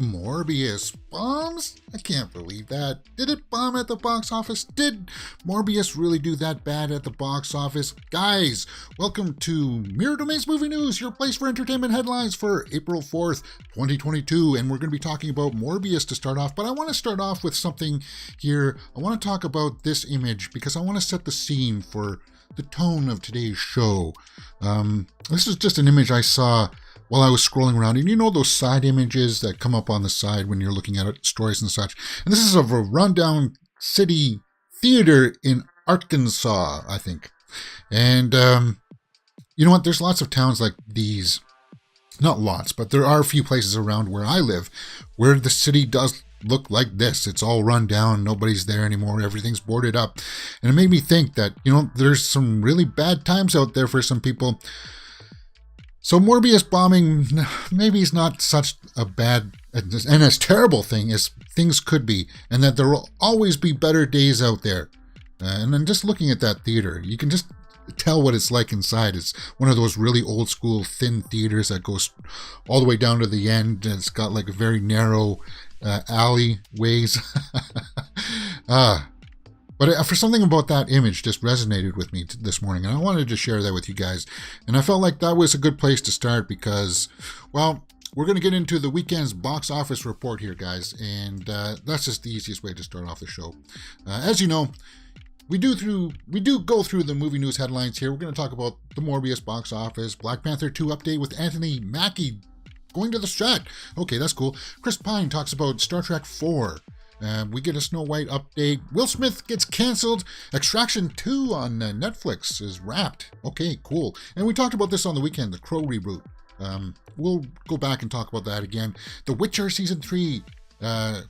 Morbius Bombs? I can't believe that. Did it bomb at the box office? Did Morbius really do that bad at the box office? Guys, welcome to Mirror Domain's Movie News, your place for entertainment headlines for April 4th, 2022. And we're going to be talking about Morbius to start off. But I want to start off with something here. I want to talk about this image because I want to set the scene for the tone of today's show. This is just an image I saw while I was scrolling around, and you know those side images that come up on the side when you're looking at it, stories and such. And this is of a rundown city theater in Arkansas, I think. And you know what? There's lots of towns like these. Not lots, but there are a few places around where I live where the city does look like this. It's all run down. Nobody's there anymore. Everything's boarded up. And it made me think that, you know, there's some really bad times out there for some people. So Morbius bombing maybe is not such a bad and as terrible thing as things could be, and that there will always be better days out there. And then just looking at that theater, you can just tell what it's like inside. It's one of those really old school thin theaters that goes all the way down to the end, and it's got like a very narrow alleyways. But for something about that image just resonated with me this morning, and I wanted to share that with you guys. And I felt like that was a good place to start because, well, we're going to get into the weekend's box office report here, guys, and that's just the easiest way to start off the show. As you know, we do go through the movie news headlines here. We're going to talk about the Morbius box office, Black Panther 2 update with Anthony Mackie going to the Strat. Okay, that's cool. Chris Pine talks about Star Trek 4. We get a Snow White update. Will Smith gets canceled. Extraction 2 on Netflix is wrapped. Okay, cool. And we talked about this on the weekend, the Crow Reboot. We'll go back and talk about that again. The Witcher Season 3 got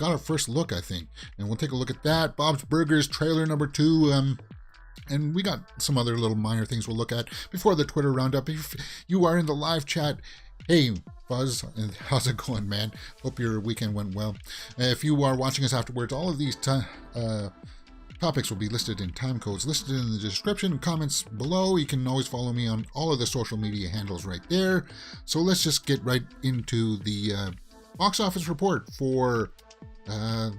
our first look, I think. And we'll take a look at that. Bob's Burgers trailer number 2. And we got some other little minor things we'll look at before the Twitter Roundup. If you are in the live chat, hey, Buzz, how's it going, man? Hope your weekend went well. If you are watching us afterwards, all of these topics will be listed in time codes, listed in the description and comments below. You can always follow me on all of the social media handles right there. So let's just get right into the box office report for the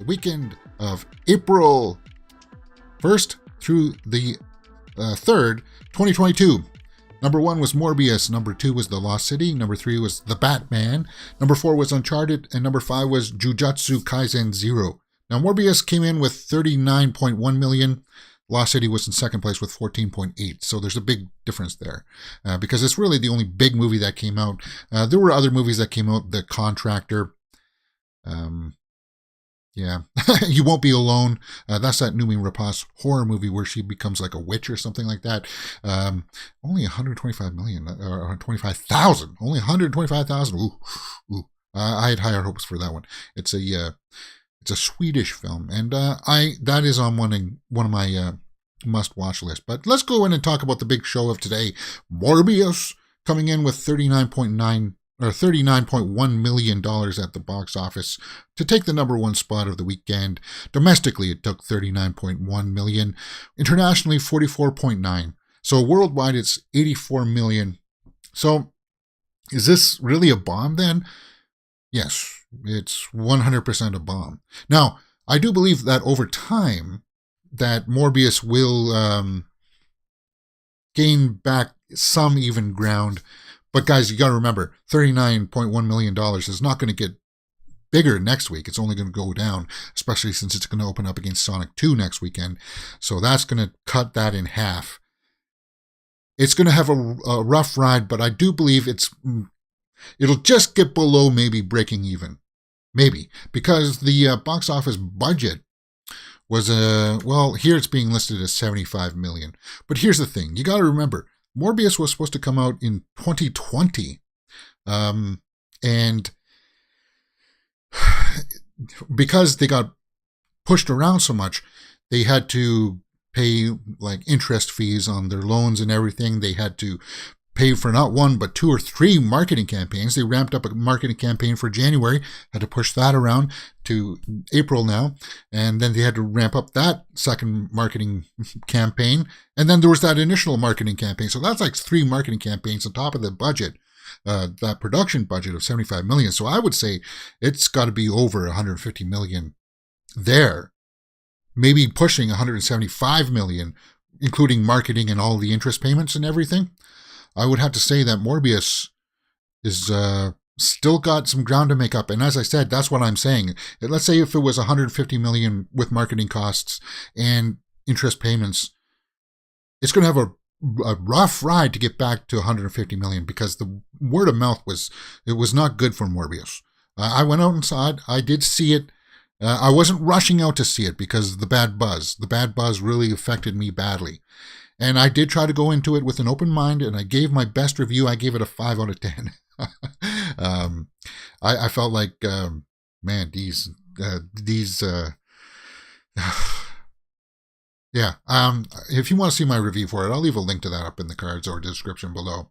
weekend of April 1st through the 3rd, 2022. Number 1 was Morbius, number 2 was The Lost City, number 3 was The Batman, number 4 was Uncharted, and number 5 was Jujutsu Kaisen 0. Now Morbius came in with 39.1 million, Lost City was in second place with 14.8, so there's a big difference there, because it's really the only big movie that came out. There were other movies that came out, The Contractor, yeah, You Won't Be Alone. That's that Noomi Rapace horror movie where she becomes like a witch or something like that. Only 125 million, or 25,000. Only 125,000. Ooh. I had higher hopes for that one. It's a Swedish film, and that is on one of my must-watch list. But let's go in and talk about the big show of today. Morbius coming in with $39.1 million at the box office to take the number 1 spot of the weekend. Domestically, it took 39.1 million. Internationally, 44.9. So worldwide, it's 84 million. So is this really a bomb then? Yes, it's 100% a bomb. Now, I do believe that over time, that Morbius will gain back some even ground. But guys, you got to remember, $39.1 million is not going to get bigger next week. It's only going to go down, especially since it's going to open up against Sonic 2 next weekend. So that's going to cut that in half. It's going to have a rough ride, but I do believe it'll just get below maybe breaking even. Maybe. Because the box office budget was, well, here it's being listed as 75 million. But here's the thing. You got to remember, Morbius was supposed to come out in 2020, and because they got pushed around so much, they had to pay like interest fees on their loans and everything. They had to pay for not 1, but 2 or 3 marketing campaigns. They ramped up a marketing campaign for January, had to push that around to April now, and then they had to ramp up that second marketing campaign, and then there was that initial marketing campaign. So that's like 3 marketing campaigns on top of the budget. that production budget of 75 million. So I would say it's got to be over 150 million there, maybe pushing 175 million, including marketing and all the interest payments and everything. I would have to say that Morbius is still got some ground to make up. And as I said, that's what I'm saying. Let's say if it was 150 million with marketing costs and interest payments, it's going to have a rough ride to get back to 150 million, because the word of mouth was not good for Morbius. I went out and saw it. I did see it. I wasn't rushing out to see it because of the bad buzz. The bad buzz really affected me badly. And I did try to go into it with an open mind, and I gave my best review. I gave it a 5 out of 10. I felt like, man, these yeah. If you want to see my review for it, I'll leave a link to that up in the cards or description below.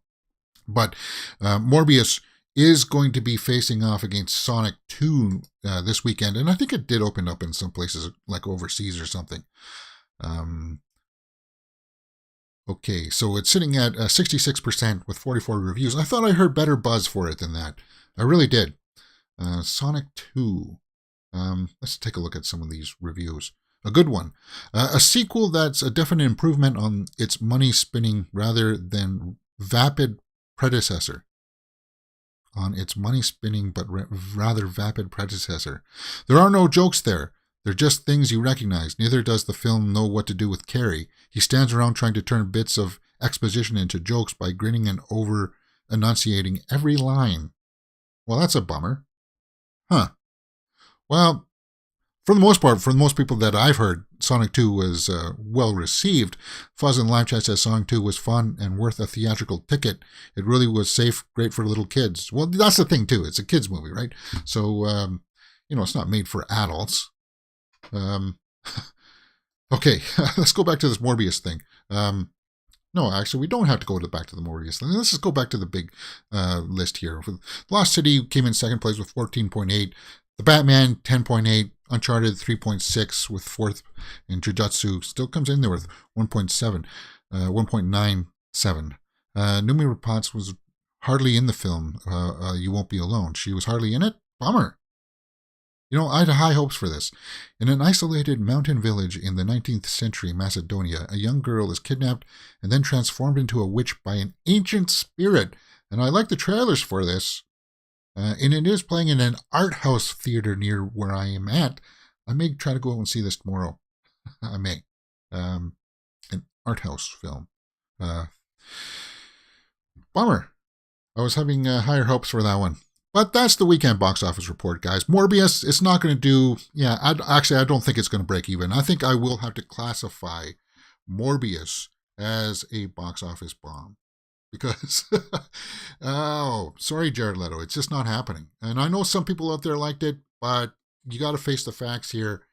But Morbius is going to be facing off against Sonic 2 this weekend, and I think it did open up in some places like overseas or something. Okay, so it's sitting at 66% with 44 reviews. I thought I heard better buzz for it than that. I really did. Sonic 2. Let's take a look at some of these reviews. A good one. A sequel that's a definite improvement on its money-spinning rather than vapid predecessor. On its money-spinning but rather vapid predecessor. There are no jokes there. They're just things you recognize. Neither does the film know what to do with Carrie. He stands around trying to turn bits of exposition into jokes by grinning and over-enunciating every line. Well, that's a bummer. Huh. Well, for the most part, for most people that I've heard, Sonic 2 was well received. Fuzz in live chat says Sonic 2 was fun and worth a theatrical ticket. It really was safe, great for little kids. Well, that's the thing too. It's a kids movie, right? So, it's not made for adults. Okay, let's go back to this Morbius thing. No, actually, we don't have to go back to the Morbius thing. Let's just go back to the big list here. Lost City came in second place with 14.8. The Batman, 10.8. Uncharted, 3.6 with fourth. And Jujutsu still comes in there with 1.7, 1.97. Numi Rapace was hardly in the film. You Won't Be Alone. She was hardly in it. Bummer. I had high hopes for this. In an isolated mountain village in the 19th century Macedonia, a young girl is kidnapped and then transformed into a witch by an ancient spirit. And I like the trailers for this. And it is playing in an art house theater near where I am at. I may try to go out and see this tomorrow. I may. An art house film. Bummer. I was having higher hopes for that one. But that's the weekend box office report, guys. Morbius, it's not going to do... Yeah, I don't think it's going to break even. I think I will have to classify Morbius as a box office bomb. Because, oh, sorry, Jared Leto. It's just not happening. And I know some people out there liked it, but you got to face the facts here.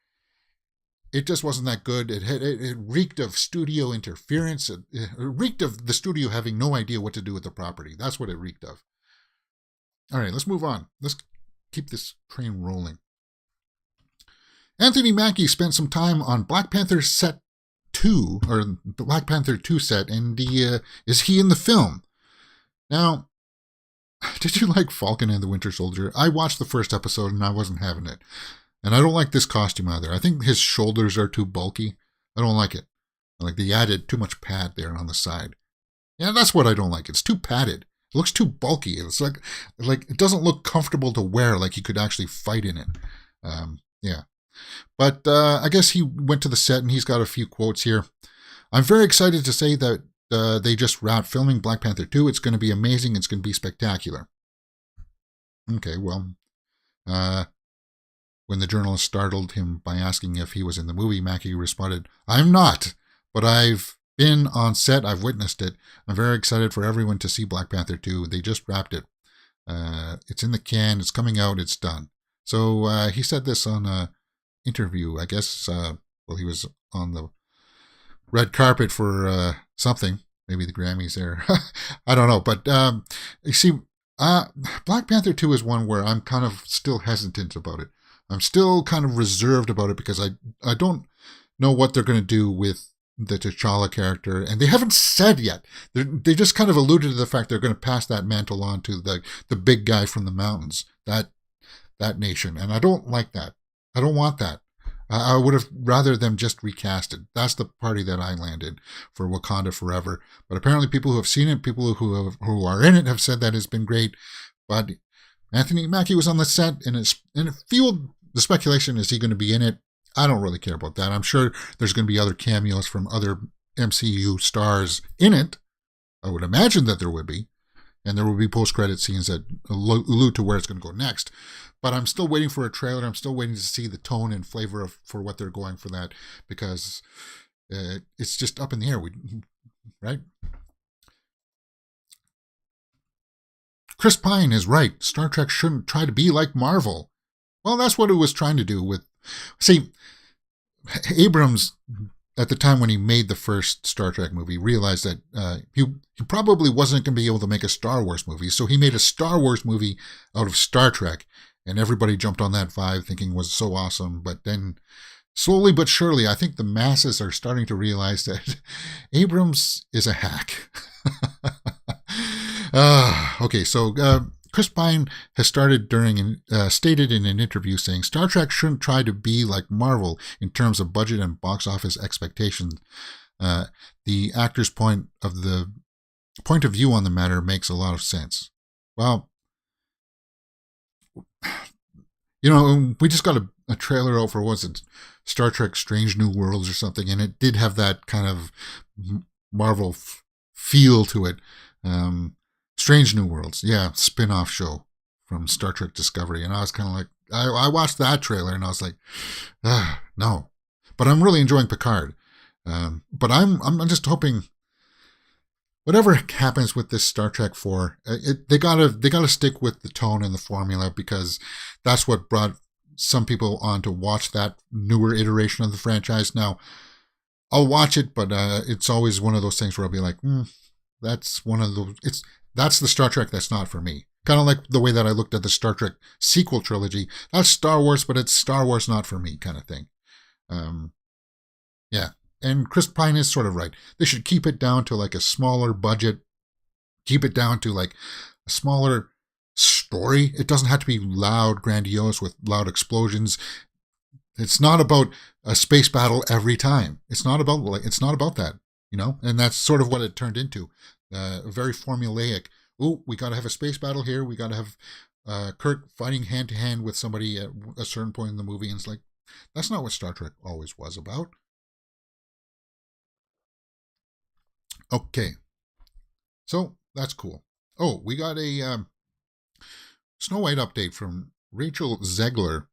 It just wasn't that good. It reeked of studio interference. It reeked of the studio having no idea what to do with the property. That's what it reeked of. All right, let's move on. Let's keep this train rolling. Anthony Mackie spent some time on Black Panther set 2, or the Black Panther 2 set, and is he in the film? Now, did you like Falcon and the Winter Soldier? I watched the first episode and I wasn't having it. And I don't like this costume either. I think his shoulders are too bulky. I don't like it. Like they added too much pad there on the side. Yeah, that's what I don't like. It's too padded. It looks too bulky. It's like it doesn't look comfortable to wear, like you could actually fight in it. Yeah. But I guess he went to the set and he's got a few quotes here. I'm very excited to say that they just wrapped filming Black Panther 2. It's going to be amazing. It's going to be spectacular. Okay, well, when the journalist startled him by asking if he was in the movie, Mackie responded, I'm not, but I've been on set. I've witnessed it. I'm very excited for everyone to see Black Panther 2. They just wrapped it. It's in the can. It's coming out. It's done. So he said this on a interview. I guess, he was on the red carpet for something. Maybe the Grammys there. I don't know. But you see, Black Panther 2 is one where I'm kind of still hesitant about it. I'm still kind of reserved about it because I don't know what they're going to do with the T'Challa character, and they haven't said yet. They just kind of alluded to the fact they're going to pass that mantle on to the big guy from the mountains, that nation, and I don't like that. I don't want that. I would have rather them just recast it. That's the party that I landed for Wakanda Forever. But apparently, people who have seen it, people who are in it, have said that it's been great. But Anthony Mackie was on the set, and it fueled the speculation: is he going to be in it? I don't really care about that. I'm sure there's going to be other cameos from other MCU stars in it. I would imagine that there would be. And there will be post-credit scenes that allude to where it's going to go next. But I'm still waiting for a trailer. I'm still waiting to see the tone and flavor for what they're going for that, because it's just up in the air, right? Chris Pine is right. Star Trek shouldn't try to be like Marvel. Well, that's what it was trying to do with... See, Abrams, at the time when he made the first Star Trek movie, realized that he probably wasn't going to be able to make a Star Wars movie. So he made a Star Wars movie out of Star Trek. And everybody jumped on that vibe thinking it was so awesome. But then slowly but surely, I think the masses are starting to realize that Abrams is a hack. Okay, so Chris Pine has stated in an interview saying Star Trek shouldn't try to be like Marvel in terms of budget and box office expectations. The actor's point of view on the matter makes a lot of sense. Well, we just got a trailer out for Star Trek Strange New Worlds or something, and it did have that kind of Marvel feel to it. Strange New Worlds, yeah, spin-off show from Star Trek Discovery. And I was kind of like, I watched that trailer and I was like, no. But I'm really enjoying Picard. But I'm just hoping whatever happens with this Star Trek 4, they gotta stick with the tone and the formula, because that's what brought some people on to watch that newer iteration of the franchise. Now, I'll watch it, but it's always one of those things where I'll be like, that's one of those. That's the Star Trek that's not for me. Kind of like the way that I looked at the Star Trek sequel trilogy. That's Star Wars, but it's Star Wars not for me kind of thing. Yeah. And Chris Pine is sort of right. They should keep it down to like a smaller budget. Keep it down to like a smaller story. It doesn't have to be loud, grandiose with loud explosions. It's not about a space battle every time. It's not about that, and that's sort of what it turned into. Very formulaic. Oh, we got to have a space battle here. We got to have Kirk fighting hand to hand with somebody at a certain point in the movie. And it's like, that's not what Star Trek always was about. Okay. So that's cool. Oh, we got a Snow White update from Rachel Zegler,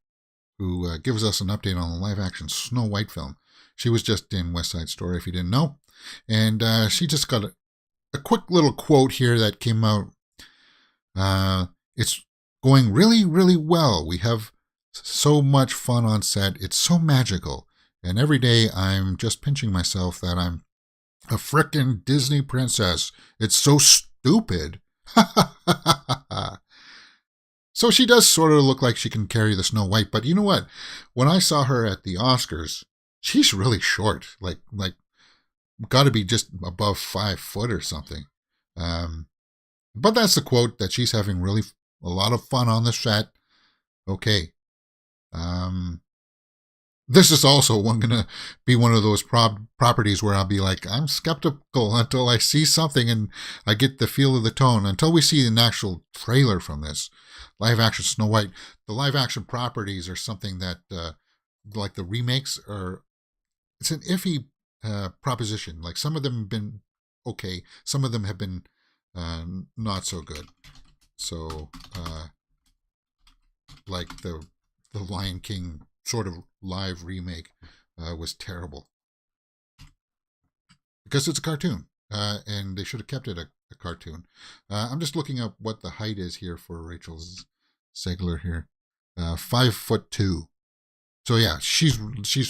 who gives us an update on the live action Snow White film. She was just in West Side Story, if you didn't know. And she just got a quick little quote here that came out. It's going really, really well. We have so much fun on set. It's so magical. And every day I'm just pinching myself that I'm a frickin' Disney princess. It's so stupid. So she does sort of look like she can carry the Snow White. But you know what? When I saw her at the Oscars, she's really short. Like got to be just above 5 foot or something. But that's the quote, that she's having really a lot of fun on the set. Okay. This is also going to be one of those properties where I'll be like, I'm skeptical until I see something and I get the feel of the tone. Until we see an actual trailer from this live action Snow White. The live action properties are something that, like the remakes, it's an iffy proposition. Like some of them have been okay, some of them have been not so good. So like the Lion King sort of live remake was terrible, because it's a cartoon, and they should have kept it a cartoon. I'm just looking up what the height is here for Rachel Zegler here. 5'2". So yeah, she's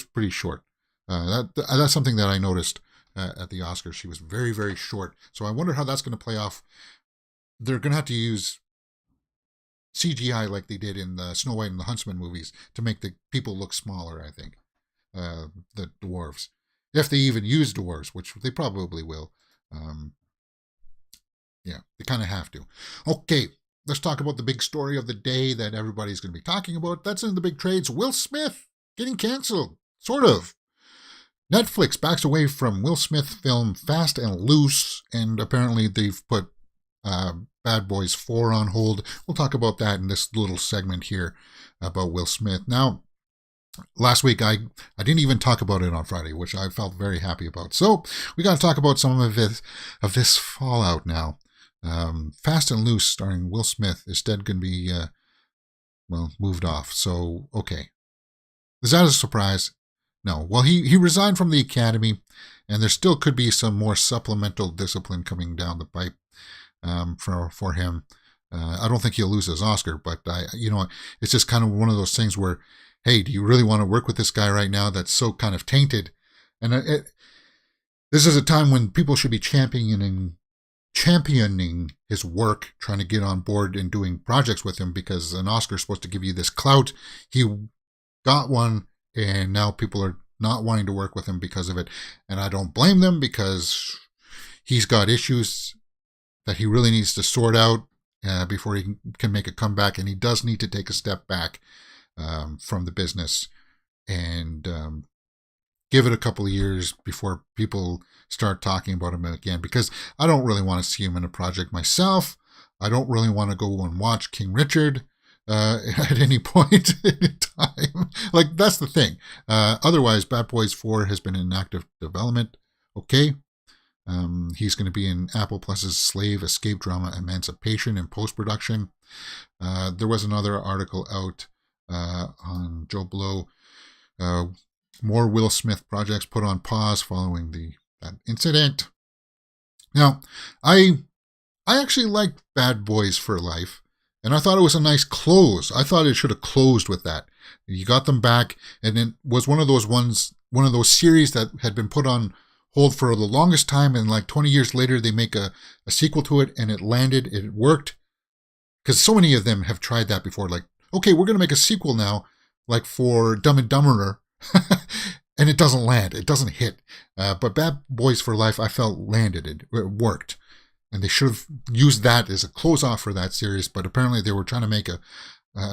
pretty short. That's something that I noticed at the Oscars. She was very, very short. So I wonder how that's going to play off. They're going to have to use CGI like they did in the Snow White and the Huntsman movies to make the people look smaller, I think. The dwarves. if they even use doors, which they probably will. Um, yeah, they kind of have to. Okay, let's talk about the big story of the day that everybody's going to be talking about. That's in the big trades. Will Smith getting canceled, sort of. Netflix backs away from Will Smith film Fast and Loose, and apparently they've put Bad Boys 4 on hold. We'll talk about that in this little segment here about Will Smith. Now, last week I didn't even talk about it on Friday, which I felt very happy about. So we got to talk about some of this fallout now. Fast and Loose, starring Will Smith, is dead going to be moved off. So okay, is that a surprise? No. Well, he resigned from the Academy, and there still could be some more supplemental discipline coming down the pipe for him. I don't think he'll lose his Oscar, but it's just kind of one of those things where, hey, do you really want to work with this guy right now that's so kind of tainted? And this is a time when people should be championing his work, trying to get on board and doing projects with him, because an Oscar is supposed to give you this clout. He got one, and now people are not wanting to work with him because of it. And I don't blame them, because he's got issues that he really needs to sort out before he can make a comeback. And he does need to take a step back from the business and give it a couple of years before people start talking about him again, because I don't really want to see him in a project myself. I don't really want to go and watch King Richard at any point in time. Like, that's the thing. Otherwise, Bad Boys 4 has been in active development. Okay. He's going to be in Apple Plus's slave escape drama Emancipation in post-production. There was another article out on Joe Blow. More Will Smith projects put on pause following that incident. Now, I actually liked Bad Boys for Life, and I thought it was a nice close. I thought it should have closed with that. You got them back, and it was one of those series that had been put on hold for the longest time, and like 20 years later, they make a sequel to it, and it landed, it worked. Because so many of them have tried that before. Like, okay, we're going to make a sequel now, like for Dumb and Dumberer, and it doesn't land, it doesn't hit. But Bad Boys for Life, I felt landed, it worked. And they should have used that as a close-off for that series, but apparently they were trying to make a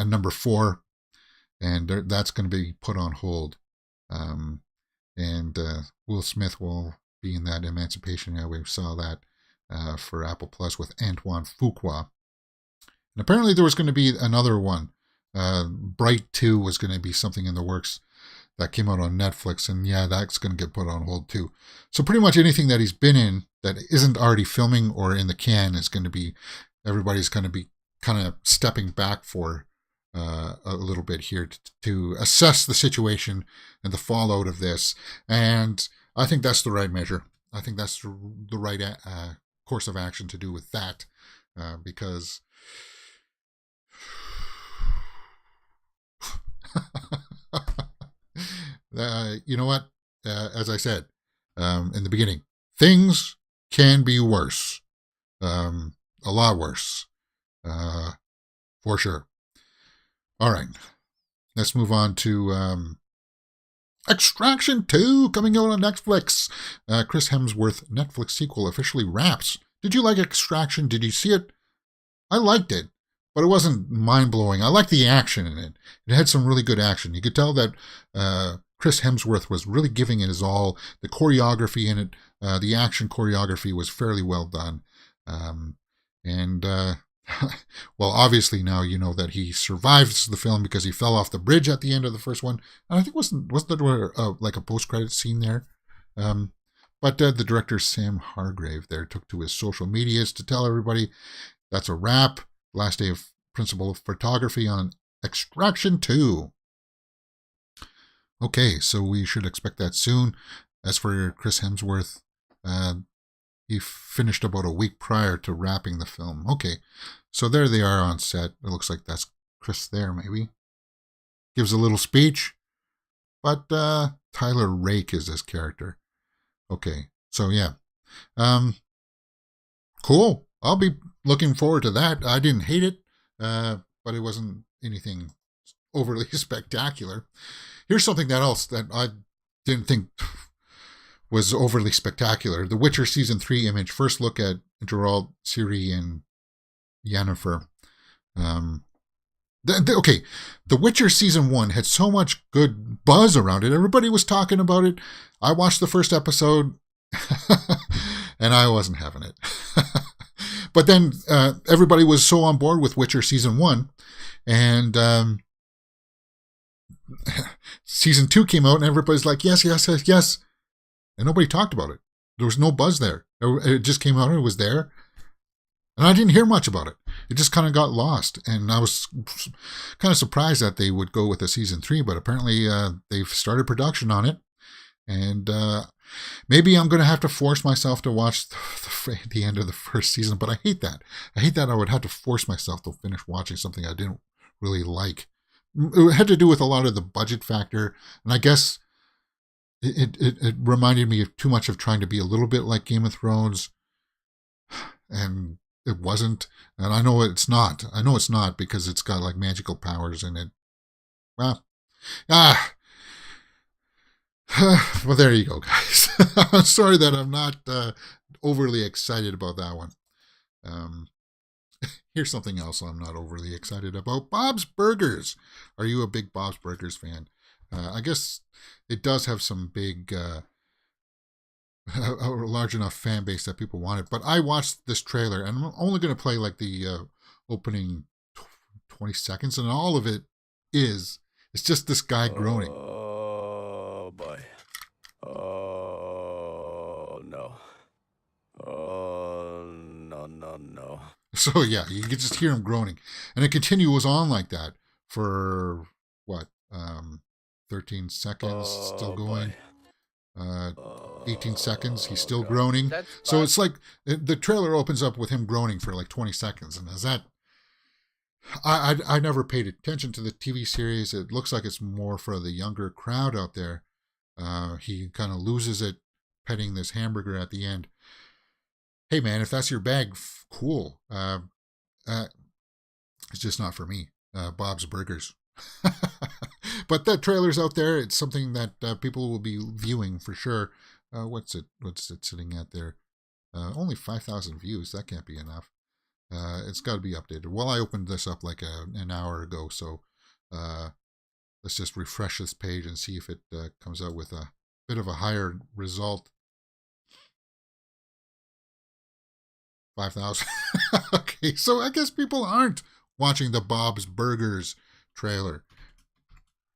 number 4, and that's going to be put on hold. And Will Smith will be in that Emancipation. Yeah, we saw that for Apple Plus with Antoine Fuqua. And apparently there was going to be another one. Bright 2 was going to be something in the works that came out on Netflix, and yeah, that's going to get put on hold too. So pretty much anything that he's been in that isn't already filming or in the can is going to be, everybody's going to be kind of stepping back for a little bit here to assess the situation and the fallout of this. And I think that's the right measure. I think that's the right course of action to do with that, because you know what? As I said in the beginning, things can be worse. A lot worse. For sure. All right. Let's move on to Extraction 2 coming out on Netflix. Chris Hemsworth Netflix sequel officially wraps. Did you like Extraction? Did you see it? I liked it, but it wasn't mind-blowing. I liked the action in it. It had some really good action. You could tell that Chris Hemsworth was really giving it his all. The choreography in it, the action choreography was fairly well done. Well, obviously now you know that he survives the film because he fell off the bridge at the end of the first one. And I think wasn't there like a post-credit scene there? But the director, Sam Hargrave, there took to his social medias to tell everybody that's a wrap. Last day of principal photography on Extraction 2. Okay, so we should expect that soon. As for Chris Hemsworth, he finished about a week prior to wrapping the film. Okay, so there they are on set. It looks like that's Chris there, maybe. Gives a little speech. But Tyler Rake is his character. Okay, so yeah. Cool. I'll be looking forward to that. I didn't hate it, but it wasn't anything overly spectacular. Here's something else that I didn't think was overly spectacular. The Witcher Season 3 image, first look at Geralt, Ciri, and Yennefer. Okay, The Witcher Season 1 had so much good buzz around it. Everybody was talking about it. I watched the first episode, and I wasn't having it. But then everybody was so on board with Witcher Season 1, and Season 2 came out, and everybody's like, yes, yes, yes, yes. And nobody talked about it. There was no buzz there. It just came out and it was there. And I didn't hear much about it. It just kind of got lost. And I was kind of surprised that they would go with a Season 3, but apparently they've started production on it. And maybe I'm going to have to force myself to watch the end of the first season, but I hate that. I hate that I would have to force myself to finish watching something I didn't really like. It had to do with a lot of the budget factor, and I guess it reminded me of too much of trying to be a little bit like Game of Thrones, and it wasn't. And I know it's not. I know it's not because it's got like magical powers in it. Well, well, there you go, guys. I'm sorry that I'm not overly excited about that one. Here's something else I'm not overly excited about. Bob's Burgers. Are you a big Bob's Burgers fan? I guess it does have some big, a large enough fan base that people want it. But I watched this trailer, and I'm only going to play like the opening 20 seconds, and all of it it's just this guy groaning. Oh, boy. Oh, no. Oh, no, no, no. So yeah, you could just hear him groaning, and it continues on like that for what, 13 seconds, still going. 18 seconds, he's still groaning. So it's like the trailer opens up with him groaning for like 20 seconds, and is that? I never paid attention to the TV series. It looks like it's more for the younger crowd out there. He kind of loses it petting this hamburger at the end. Hey man, if that's your bag, cool. It's just not for me. Bob's Burgers. But that trailer's out there. It's something that people will be viewing for sure. What's it sitting at there? Only 5,000 views. That can't be enough. It's got to be updated. Well, I opened this up like an hour ago, so let's just refresh this page and see if it comes out with a bit of a higher result. 5,000. Okay, so I guess people aren't watching the Bob's Burgers trailer.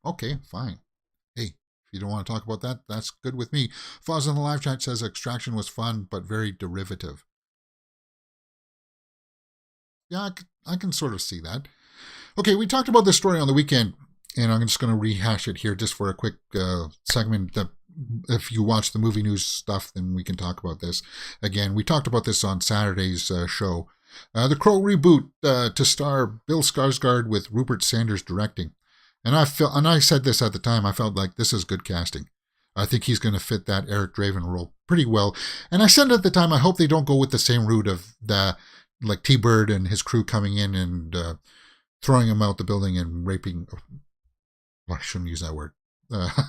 Okay, fine. Hey, if you don't want to talk about that, that's good with me. Foz in the live chat says Extraction was fun, but very derivative. Yeah, I can sort of see that. Okay, we talked about this story on the weekend, and I'm just going to rehash it here just for a quick segment. If you watch the movie news stuff, then we can talk about this again. We talked about this on Saturday's show. The Crow Reboot to star Bill Skarsgård with Rupert Sanders directing. And I said this at the time, I felt like this is good casting. I think he's going to fit that Eric Draven role pretty well. And I said at the time, I hope they don't go with the same route of like T-Bird and his crew coming in and throwing him out the building and raping. Well, I shouldn't use that word.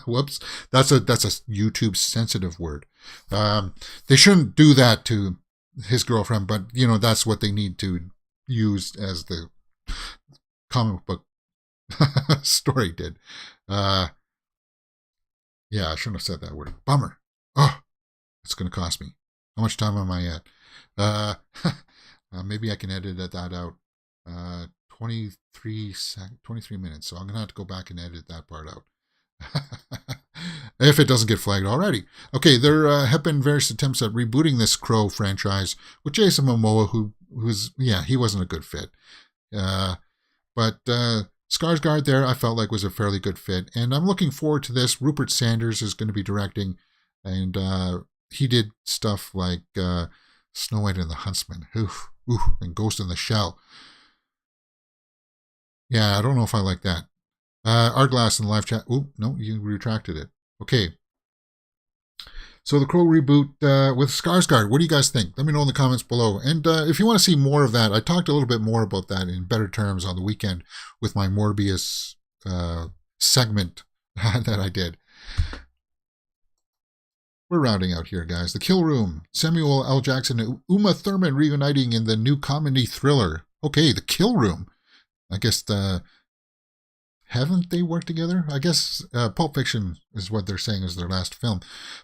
Whoops. That's a YouTube sensitive word. They shouldn't do that to his girlfriend, but that's what they need to use as the comic book story did. Yeah, I shouldn't have said that word. Bummer. Oh, it's going to cost me. How much time am I at? Maybe I can edit that out. 23 minutes. So I'm going to have to go back and edit that part out. If it doesn't get flagged already. Okay, there have been various attempts at rebooting this Crow franchise with Jason Momoa, he wasn't a good fit. But Skarsgård there, I felt like was a fairly good fit. And I'm looking forward to this. Rupert Sanders is going to be directing. And he did stuff like Snow White and the Huntsman. And Ghost in the Shell. Yeah, I don't know if I like that. Arglass in the live chat. Oh, no, you retracted it. Okay. So the Crow Reboot with Skarsgård. What do you guys think? Let me know in the comments below. And if you want to see more of that, I talked a little bit more about that in better terms on the weekend with my Morbius segment that I did. we're rounding out here, guys. The Kill Room. Samuel L. Jackson and Uma Thurman reuniting in the new comedy thriller. Okay, The Kill Room. I guess haven't they worked together? I guess Pulp Fiction is what they're saying is their last film.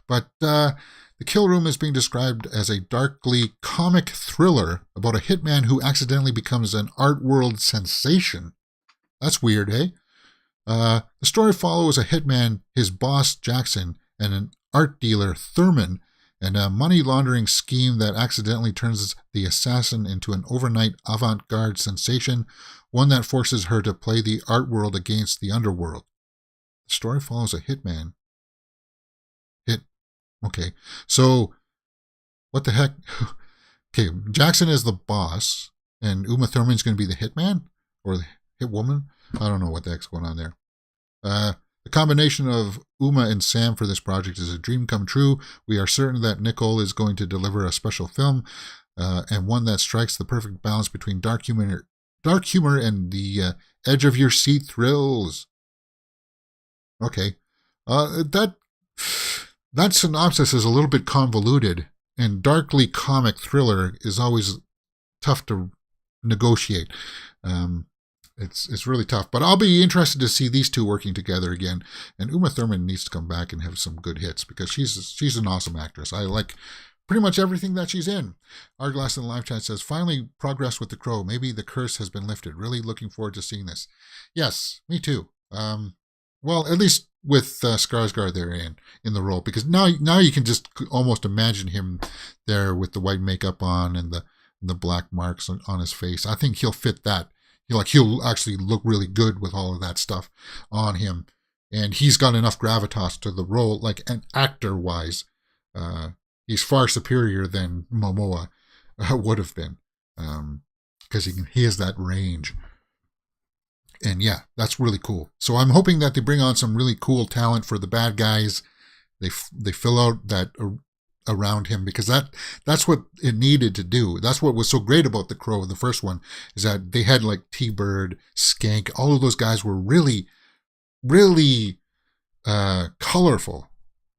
But The Kill Room is being described as a darkly comic thriller about a hitman who accidentally becomes an art world sensation. That's weird, eh? The story follows a hitman, his boss Jackson, and an art dealer Thurman, and a money laundering scheme that accidentally turns the assassin into an overnight avant-garde sensation, one that forces her to play the art world against the underworld. The story follows a hitman. Okay, so what the heck? Okay, Jackson is the boss, and Uma Thurman's going to be the hitman? Or the hit woman? I don't know what the heck's going on there. The combination of Uma and Sam for this project is a dream come true. We are certain that Nicole is going to deliver a special film, and one that strikes the perfect balance between dark humor and the edge of your seat thrills. Okay, that synopsis is a little bit convoluted, and darkly comic thriller is always tough to negotiate. It's really tough, but I'll be interested to see these two working together again. And Uma Thurman needs to come back and have some good hits because she's an awesome actress. I like pretty much everything that she's in. Arglass in the live chat says, finally progress with The Crow. Maybe the curse has been lifted. Really looking forward to seeing this. Yes, me too. Well, at least with Skarsgård there in the role, because now you can just almost imagine him there with the white makeup on and the black marks on his face. I think he'll fit that. He'll actually look really good with all of that stuff on him, and he's got enough gravitas to the role, like an actor-wise. He's far superior than Momoa would have been, because he has that range. And yeah, that's really cool. So I'm hoping that they bring on some really cool talent for the bad guys. They fill out that around him, because that's what it needed to do. That's what was so great about The Crow, the first one, is that they had like T-Bird, Skank, all of those guys were really, really colorful.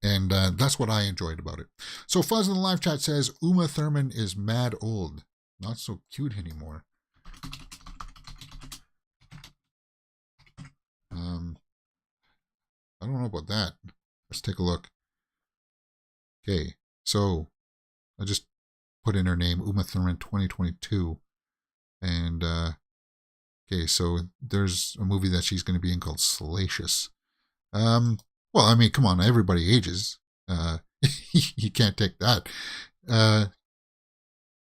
And that's what I enjoyed about it. So Fuzz in the live chat says, Uma Thurman is mad old. Not so cute anymore. I don't know about that. Let's take a look. Okay, so I just put in her name, Uma Thurman 2022. And, okay, so there's a movie that she's going to be in called Salacious. Well, I mean, come on, everybody ages. You can't take that.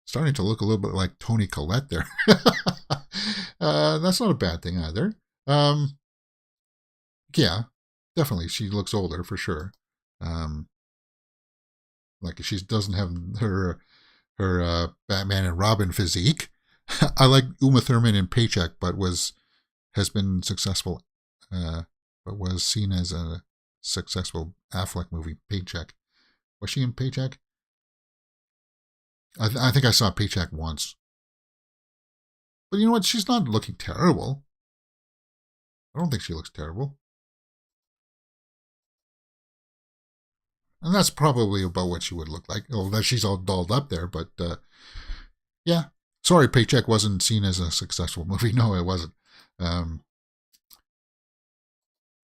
Starting to look a little bit like Toni Collette there. That's not a bad thing either. Yeah, definitely, she looks older for sure. Like she doesn't have her Batman and Robin physique. I like Uma Thurman in Paycheck, but has been successful, but was seen as a successful Affleck movie, Paycheck. Was she in Paycheck? I think I saw Paycheck once. But you know what? She's not looking terrible. I don't think she looks terrible. And that's probably about what she would look like. Oh, that she's all dolled up there, but yeah. Sorry, Paycheck wasn't seen as a successful movie. No, it wasn't.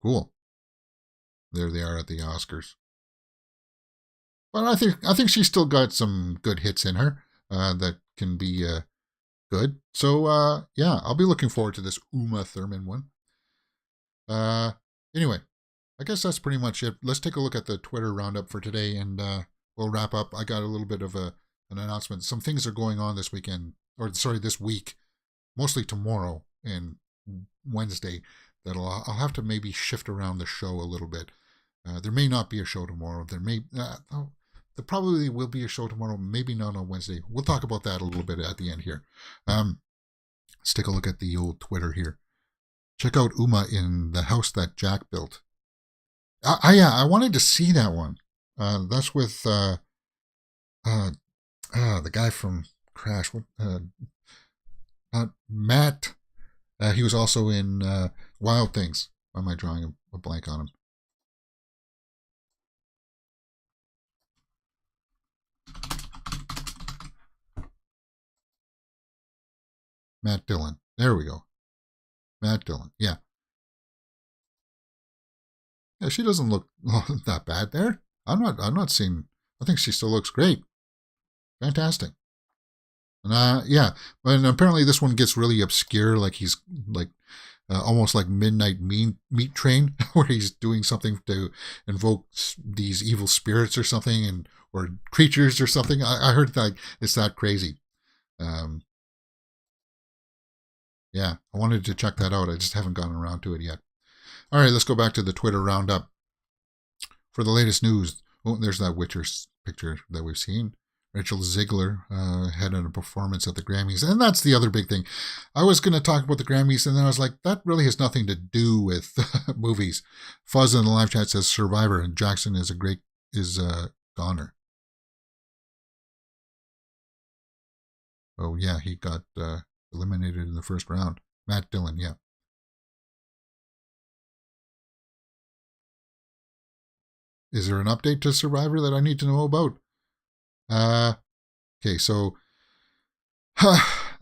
Cool. There they are at the Oscars. But I think she's still got some good hits in her that can be good. So yeah, I'll be looking forward to this Uma Thurman one. Anyway, I guess that's pretty much it. Let's take a look at the Twitter roundup for today, and we'll wrap up. I got a little bit of an announcement. Some things are going on this weekend, this week, mostly tomorrow and Wednesday. I'll have to maybe shift around the show a little bit. There may not be a show tomorrow. There probably will be a show tomorrow, maybe not on Wednesday. We'll talk about that a little bit at the end here. Let's take a look at the old Twitter here. Check out Uma in The House That Jack Built. I wanted to see that one. That's with the guy from Crash. Matt. He was also in Wild Things. Why am I drawing a blank on him? Matt Dillon. There we go. Matt Dillon. Yeah. Yeah, she doesn't look that bad there. I'm not seeing, I think she still looks great. Fantastic. And yeah, and apparently this one gets really obscure, like he's like almost like Midnight Meat Train, where he's doing something to invoke these evil spirits or something, and or creatures or something. I heard that it's that crazy. Um, yeah, I wanted to check that out. I just haven't gotten around to it yet. All right, let's go back to the Twitter roundup for the latest news. Oh, there's that Witcher picture that we've seen. Rachel Ziegler had a performance at the Grammys. And that's the other big thing. I was going to talk about the Grammys, and then I was like, that really has nothing to do with movies. Fuzz in the live chat says Survivor, and Jackson is goner. Oh, yeah, he got eliminated in the first round. Matt Dillon, yeah. Is there an update to Survivor that I need to know about? Okay, so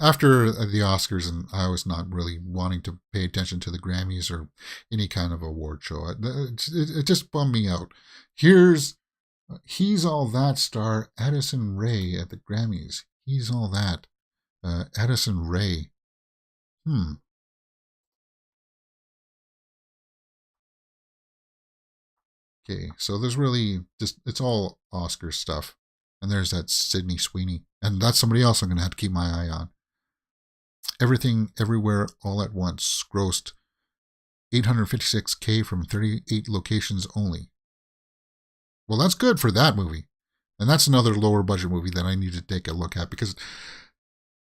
after the Oscars, and I was not really wanting to pay attention to the Grammys or any kind of award show. It just bummed me out. He's All That star Addison Rae at the Grammys. He's All That. Addison Rae. Okay, so there's really just, it's all Oscar stuff. And there's that Sydney Sweeney. And that's somebody else I'm going to have to keep my eye on. Everything, Everywhere, All at Once grossed $856K from 38 locations only. Well, that's good for that movie. And that's another lower budget movie that I need to take a look at, because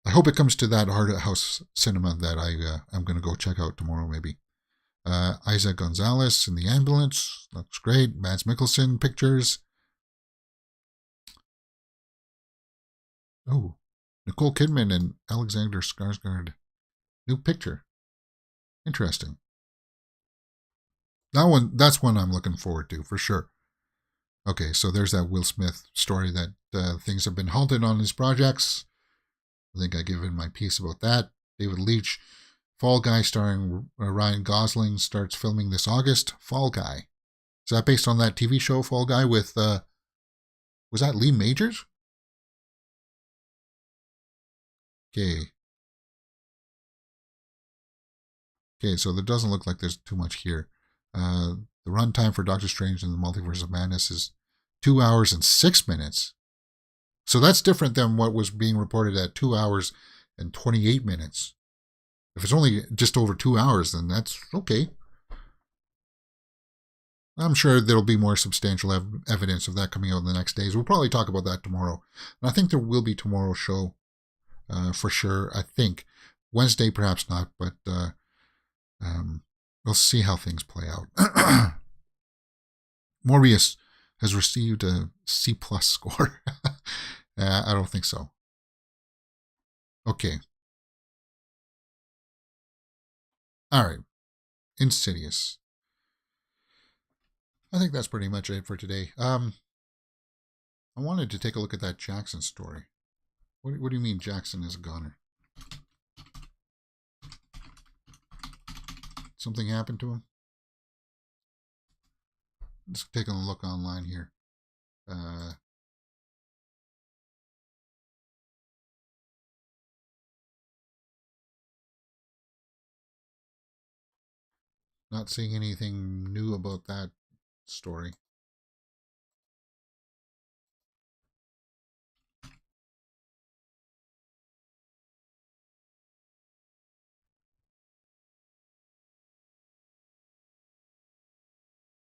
I hope it comes to that art house cinema that I'm going to go check out tomorrow, maybe. Isaac Gonzalez in the ambulance. Looks great. Mads Mikkelsen pictures. Oh, Nicole Kidman and Alexander Skarsgård. New picture. Interesting. That's one I'm looking forward to, for sure. Okay, so there's that Will Smith story that things have been halted on his projects. I think I given my piece about that. David Leitch, Fall Guy starring Ryan Gosling, starts filming this August. Fall Guy. Is that based on that TV show, Fall Guy, with, was that Lee Majors? Okay. Okay, so there doesn't look like there's too much here. The runtime for Doctor Strange and the Multiverse of Madness is 2 hours and 6 minutes. So that's different than what was being reported at 2 hours and 28 minutes. If it's only just over 2 hours, then that's okay. I'm sure there'll be more substantial evidence of that coming out in the next days. We'll probably talk about that tomorrow. And I think there will be tomorrow's show for sure. I think Wednesday, perhaps not, but we'll see how things play out. Morbius has received a C+ score. I don't think so. Okay. All right. Insidious. I think that's pretty much it for today. I wanted to take a look at that Jackson story. What do you mean Jackson is a goner? Something happened to him? Just taking a look online here. Not seeing anything new about that story.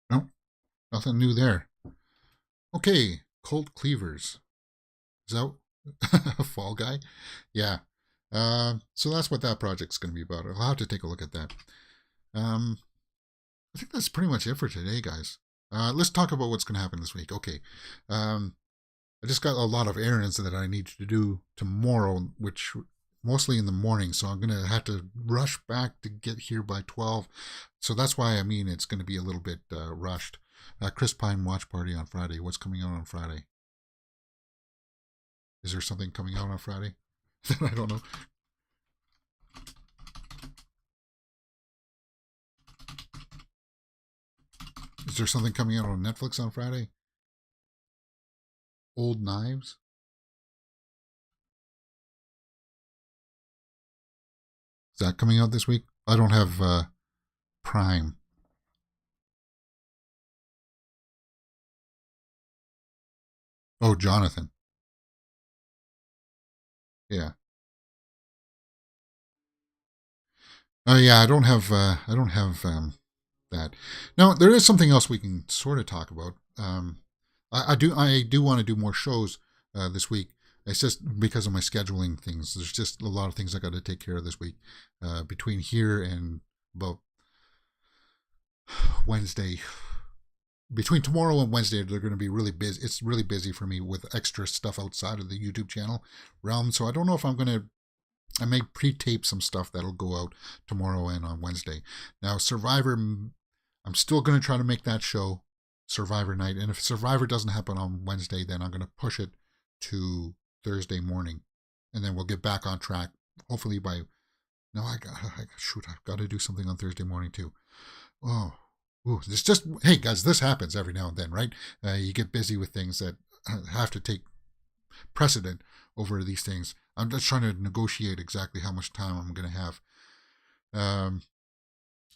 Nope, nothing new there. Okay, Colt Cleavers. Is that a Fall Guy? Yeah. So that's what that project's going to be about. I'll have to take a look at that. I think that's pretty much it for today, guys. Let's talk about what's going to happen this week. Okay. I just got a lot of errands that I need to do tomorrow, which mostly in the morning. So I'm going to have to rush back to get here by 12. So that's why it's going to be a little bit rushed. Chris Pine watch party on Friday. What's coming out on Friday? Is there something coming out on Friday that I don't know? Is there something coming out on Netflix on Friday? Old Knives? Is that coming out this week? I don't have Prime. Oh, Jonathan. Yeah. Oh, yeah. I don't have that. Now there is something else we can sort of talk about. I do want to do more shows this week. It's just because of my scheduling things. There's just a lot of things I got to take care of this week between here and about Wednesday. Between tomorrow and Wednesday, they're going to be really busy. It's really busy for me with extra stuff outside of the YouTube channel realm. So I don't know if I'm going to. I may pre-tape some stuff that'll go out tomorrow and on Wednesday. Now, Survivor, I'm still going to try to make that show Survivor night. And if Survivor doesn't happen on Wednesday, then I'm going to push it to Thursday morning. And then we'll get back on track. Hopefully by, no, I've got to do something on Thursday morning too. Oh, ooh, it's just, hey guys, this happens every now and then, right? You get busy with things that have to take precedent over these things. I'm just trying to negotiate exactly how much time I'm going to have.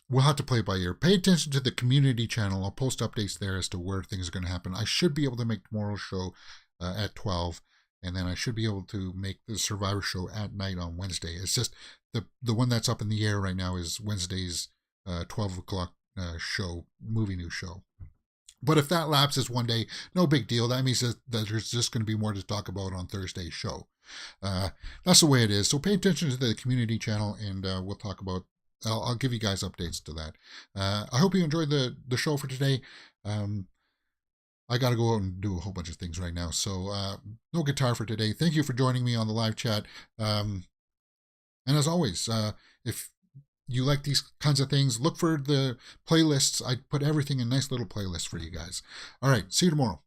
We'll have to play it by ear. Pay attention to the community channel. I'll post updates there as to where things are going to happen. I should be able to make tomorrow's show at 12, and then I should be able to make the Survivor show at night on Wednesday. It's just the one that's up in the air right now is Wednesday's 12 o'clock show, movie news show. But if that lapses one day, no big deal. That means that there's just going to be more to talk about on Thursday's show. That's the way it is. So pay attention to the community channel, and we'll talk about. I'll give you guys updates to that. I hope you enjoyed the show for today. I got to go out and do a whole bunch of things right now. So no guitar for today. Thank you for joining me on the live chat. And as always, if you like these kinds of things, look for the playlists. I put everything in nice little playlists for you guys. All right. See you tomorrow.